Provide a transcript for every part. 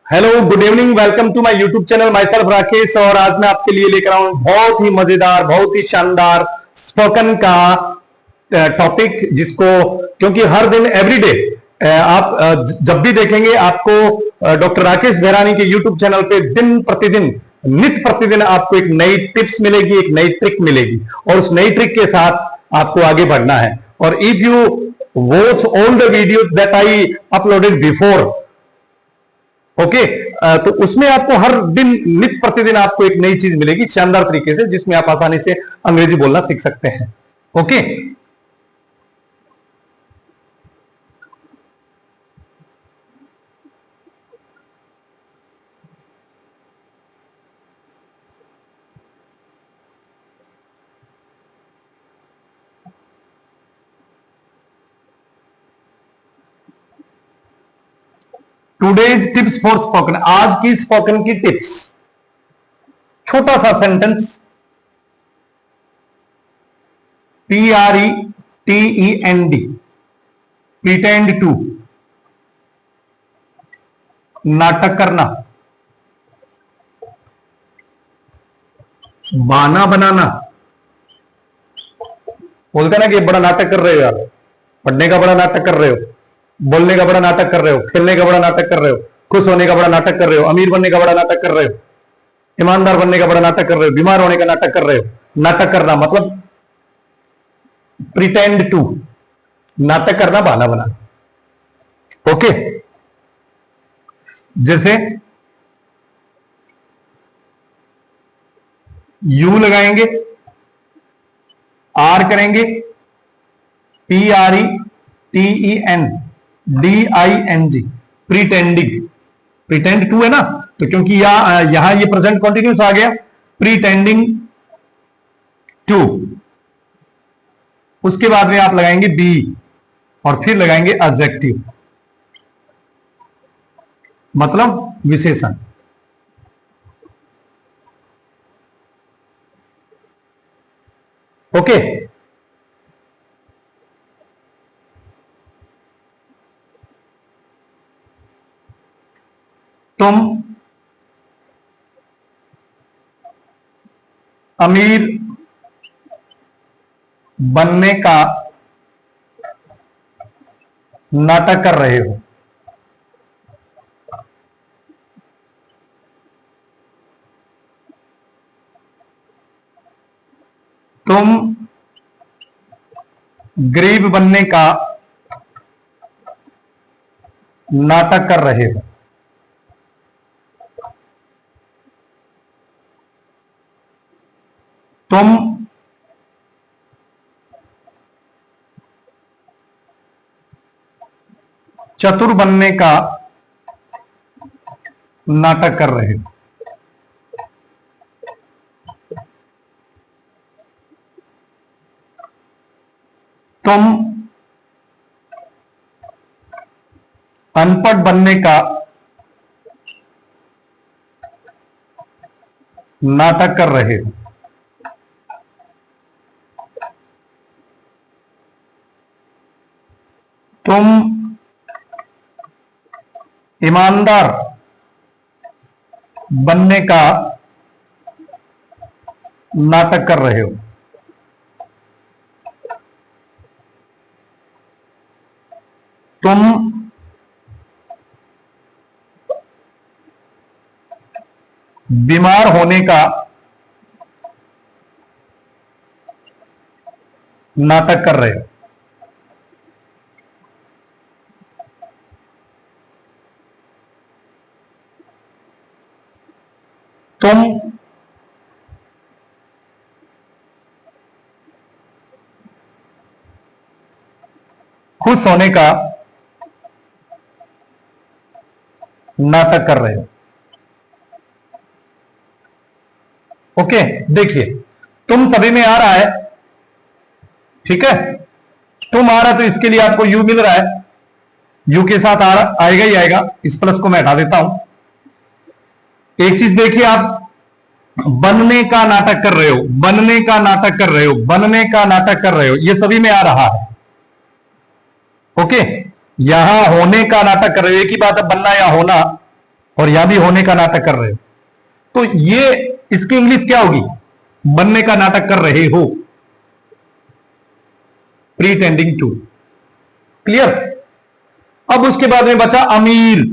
Hello, good evening, welcome to my YouTube channel. Myself Rakesh. और आज मैं आपके लिए लेकर आऊं बहुत ही मजेदार, बहुत ही शानदार स्पोकन का टॉपिक, जिसको क्योंकि हर दिन एवरीडे आप जब भी देखेंगे आपको डॉक्टर राकेश बेरानी के यूट्यूब चैनल पे दिन प्रतिदिन, नित्य प्रतिदिन आपको एक नई टिप्स मिलेगी, एक नई ट्रिक मिलेगी, और उस नई ट्रिक के साथ आपको आगे बढ़ना है। और if you watch all the videos that I uploaded before, okay, तो उसमें आपको हर दिन नित्य प्रतिदिन आपको एक नई चीज मिलेगी शानदार तरीके से, जिसमें आप आसानी से अंग्रेजी बोलना सीख सकते हैं। Okay, today's tips for spoken. आज की स्पोकन की टिप्स, छोटा सा सेंटेंस, PRETEND, प्रिटेंड टू, नाटक करना, बहाना बनाना। बोलते ना कि बड़ा नाटक कर रहे हो यार, पढ़ने का बड़ा नाटक कर रहे हो, बोलने का बड़ा नाटक कर रहे हो, खेलने का बड़ा नाटक कर रहे हो, खुश होने का बड़ा नाटक कर रहे हो, अमीर बनने का बड़ा नाटक कर रहे हो, ईमानदार बनने का बड़ा नाटक कर रहे हो, बीमार होने का नाटक कर रहे हो। नाटक करना मतलब प्रिटेंड टू, नाटक करना, बहाना बनाना। ओके, जैसे यू लगाएंगे, आर करेंगे, PRETENDING, प्रिटेंडिंग। प्रिटेंड टू है ना, तो क्योंकि यहां ये प्रेजेंट कॉन्टिन्यूस आ गया, प्रिटेंडिंग टू। उसके बाद में आप लगाएंगे बी, और फिर लगाएंगे एडजेक्टिव, मतलब विशेषण। ओके, तुम अमीर बनने का नाटक कर रहे हो। तुम गरीब बनने का नाटक कर रहे हो। तुम चतुर बनने का नाटक कर रहे हो। तुम अनपढ़ बनने का नाटक कर रहे हो। तुम ईमानदार बनने का नाटक कर रहे हो। तुम बीमार होने का नाटक कर रहे हो। तुम खुश होने का नाटक कर रहे हो। ओके, देखिए, तुम सभी में आ रहा है, ठीक है, तुम आ रहा है, तो इसके लिए आपको यू मिल रहा है, यू के साथ आएगा ही आएगा। इस प्लस को मैं हटा देता हूं। एक चीज देखिए, आप बनने का नाटक कर रहे हो, बनने का नाटक कर रहे हो, बनने का नाटक कर रहे हो, ये सभी में आ रहा है। ओके, यहां होने का नाटक कर रहे हो, एक ही बात है बनना या होना, और यहां भी होने का नाटक कर रहे हो, तो ये इसकी इंग्लिश क्या होगी? बनने का नाटक कर रहे हो, प्रीटेंडिंग टू। क्लियर? अब उसके बाद में बचा अमीर,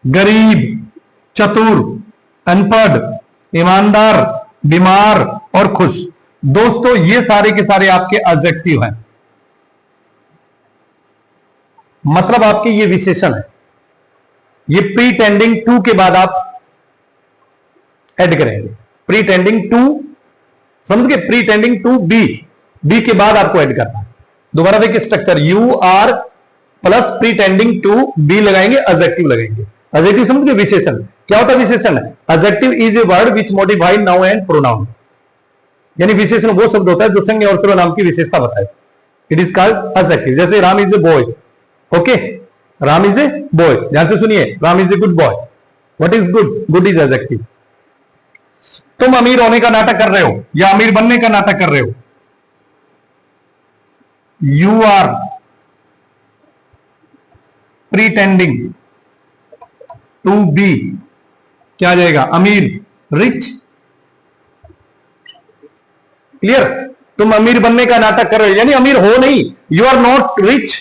गरीब, चतुर, अनपढ़, ईमानदार, बीमार और खुश। दोस्तों ये सारे के सारे आपके एडजेक्टिव हैं, मतलब आपके ये विशेषण है। ये प्रीटेंडिंग टू के बाद आप ऐड करेंगे, प्रीटेंडिंग टू, समझ गए? प्रीटेंडिंग टू बी, बी के बाद आपको ऐड करना है। दोबारा देखिए structure, you are plus pretending to be लगाएंगे, एडजेक्टिव लगाएंगे। एडजेक्टिव समझ गए? विशेषण। क्या होता है विशेषण? Adjective is a word which modify noun and pronoun, यानी विशेषण वो शब्द होता है जो संज्ञा और सर्वनाम की विशेषता बताए। It is called adjective. जैसे Ram is a boy, okay, Ram is a boy, ध्यान से सुनिए, Ram is a good boy. What is good? Good is adjective. तुम अमीर होने का नाटक कर रहे हो या अमीर बनने का नाटक कर रहे हो, you are pretending to B, क्या आ जाएगा? अमीर, रिच। क्लियर? तुम अमीर बनने का नाटक कर रहे हो, यानी अमीर हो नहीं, you are not rich,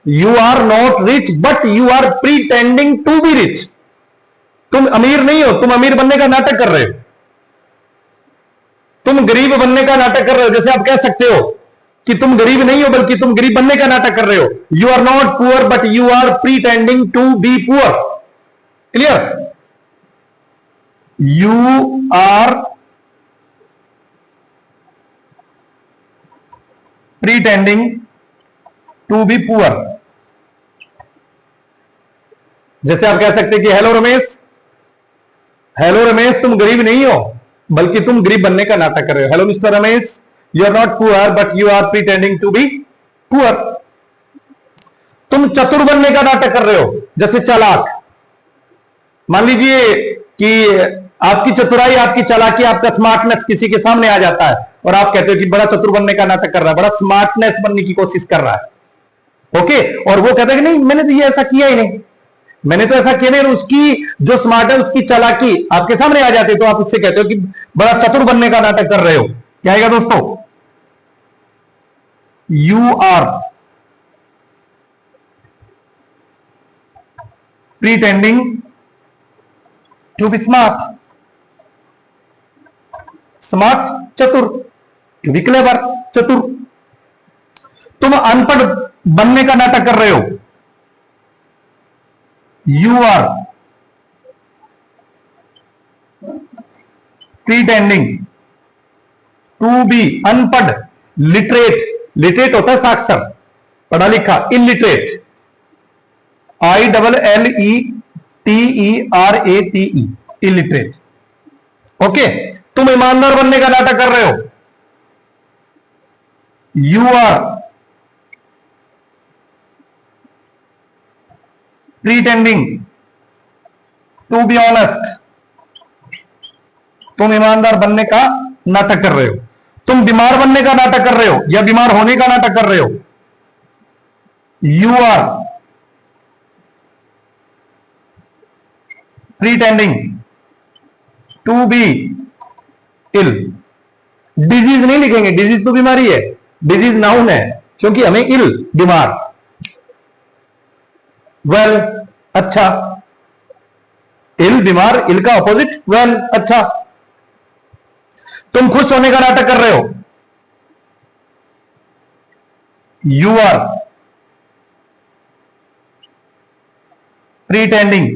you are not rich but you are pretending to be rich. तुम अमीर नहीं हो, तुम अमीर बनने का नाटक कर रहे हो। तुम गरीब बनने का नाटक कर रहे हो, जैसे आप कह सकते हो कि तुम गरीब नहीं हो बल्कि तुम गरीब बनने का नाटक कर रहे हो। You are not poor but you are pretending to be poor. Clear? You are pretending to be poor. जैसे आप कह सकते हैं कि हेलो रमेश, हेलो रमेश, तुम गरीब नहीं हो बल्कि तुम गरीब बनने का नाटक कर रहे हो। Hello mister Ramesh, you are not poor but you are pretending to be poor. तुम चतुर बनने का नाटक कर रहे हो, जैसे चालाक। मान लीजिए कि आपकी चतुराई, आपकी चालाकी, आपका स्मार्टनेस किसी के सामने आ जाता है और आप कहते हो कि बड़ा चतुर बनने का नाटक कर रहा है, बड़ा स्मार्टनेस बनने की कोशिश कर रहा है, ओके, और वो कहता है कि नहीं मैंने तो ये ऐसा किया ही नहीं, मैंने तो ऐसा किया नहीं। उसकी जो स्मार्ट है, उसकी चालाकी आपके सामने आ जाती है, तो आप उससे कहते हो कि बड़ा चतुर बनने का नाटक कर रहे हो। क्या आएगा दोस्तों? You are pretending to be smart, smart, चतुर, टू बी क्लेवर, चतुर। तुम अनपढ़ बनने का नाटक कर रहे हो, you are pretending to be अनपढ़, लिटरेट, लिटरेट होता है साक्षर, पढ़ा लिखा, इलिटरेट, ILLETERATE, इलिटरेट। ओके, तुम ईमानदार बनने का नाटक कर रहे हो, you are pretending to be honest, तुम ईमानदार बनने का नाटक कर रहे हो। तुम बीमार बनने का नाटक कर रहे हो या बीमार होने का नाटक कर रहे हो, you are pretending to be ill. Disease नहीं लिखेंगे, डिजीज तो बीमारी है, डिजीज नाउन है, क्योंकि हमें इल, बीमार। वेल, अच्छा, इल बीमार, इल का ऑपोजिट वेल, अच्छा। तुम खुश होने का नाटक कर रहे हो, you are pretending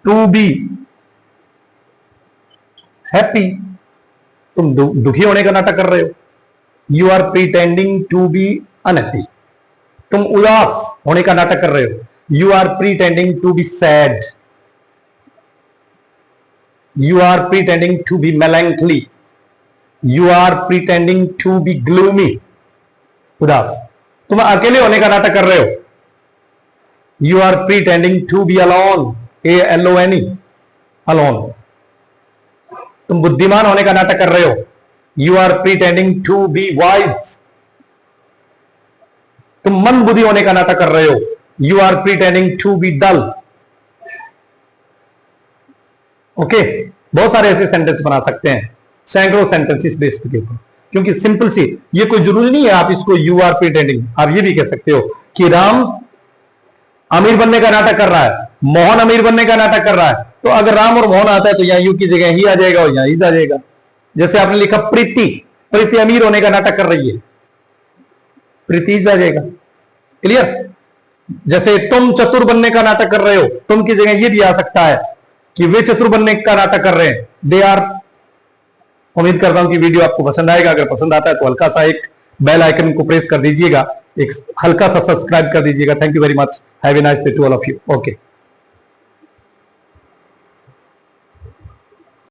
to be happy, तुम दुखी होने का नाटक कर रहे हो, you are pretending to be unhappy. तुम उदास होने का नाटक कर रहे हो, you are pretending to be sad, you are pretending to be melancholy, you are pretending to be gloomy, उदास। तुम अकेले होने का नाटक कर रहे हो, you are pretending to be alone, ALONE, alone। तुम बुद्धिमान होने का नाटक कर रहे हो, you are pretending to be wise, तुम मंद बुद्धि होने का नाटक कर रहे हो, you are pretending to be dull. Okay, बहुत सारे ऐसे सेंटेंस बना सकते हैं, सैकड़ों सेंटेंसेस बेस के ऊपर, क्योंकि सिंपल सी, ये कोई जरूरी नहीं है आप इसको यू आर प्रीटेंडिंग, आप ये भी कह सकते हो कि राम अमीर बनने का नाटक कर रहा है, मोहन अमीर बनने का नाटक कर रहा है। तो अगर राम और मोहन आता है तो यहां यू की जगह ही आ जाएगा और यहां ही आ जाएगा। जैसे आपने लिखा प्रीति, प्रीति अमीर होने का नाटक कर रही है, प्रीति आ जाएगा। क्लियर? जैसे तुम चतुर बनने का नाटक कर रहे हो, तुम की जगह ये भी आ सकता है कि वे चतुर बनने का नाटक कर रहे हैं, दे आर। उम्मीद करता हूं कि वीडियो आपको पसंद आएगा। अगर पसंद आता है तो हल्का सा एक बेल आइकन को प्रेस कर दीजिएगा, एक हल्का सा सब्सक्राइब कर दीजिएगा। Thank you very much, have a nice day to all of you. Okay.